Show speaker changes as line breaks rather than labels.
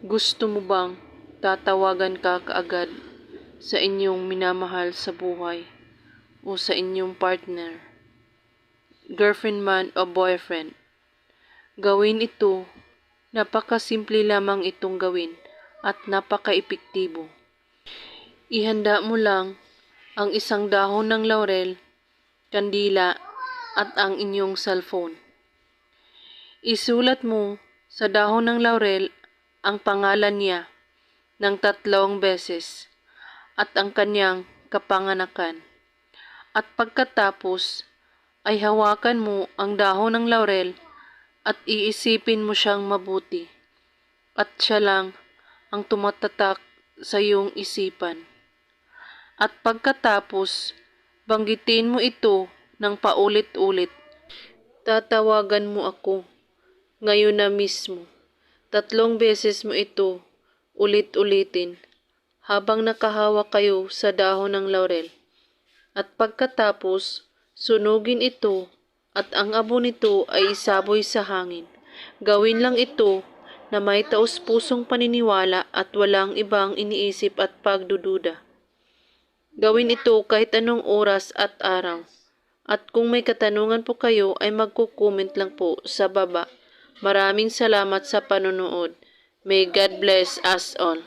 Gusto mo bang tatawagan ka kaagad sa inyong minamahal sa buhay o sa inyong partner, girlfriend man o boyfriend? Gawin ito, napakasimple lamang itong gawin at napaka-epektibo. Ihanda mo lang ang isang dahon ng laurel, kandila at ang inyong cellphone. Isulat mo sa dahon ng laurel ang pangalan niya ng 3 beses at ang kanyang kapanganakan. At pagkatapos ay hawakan mo ang dahon ng laurel at iisipin mo siyang mabuti at siya lang ang tumatatak sa iyong isipan. At pagkatapos, banggitin mo ito ng paulit-ulit. Tatawagan mo ako ngayon na mismo. 3 beses mo ito ulit-ulitin habang nakahawak kayo sa dahon ng laurel. At pagkatapos, sunugin ito at ang abo nito ay isaboy sa hangin. Gawin lang ito na may taus-pusong paniniwala at walang ibang iniisip at pagdududa. Gawin ito kahit anong oras at araw. At kung may katanungan po kayo ay magko-comment lang po sa baba. Maraming salamat sa panonood. May God bless us all.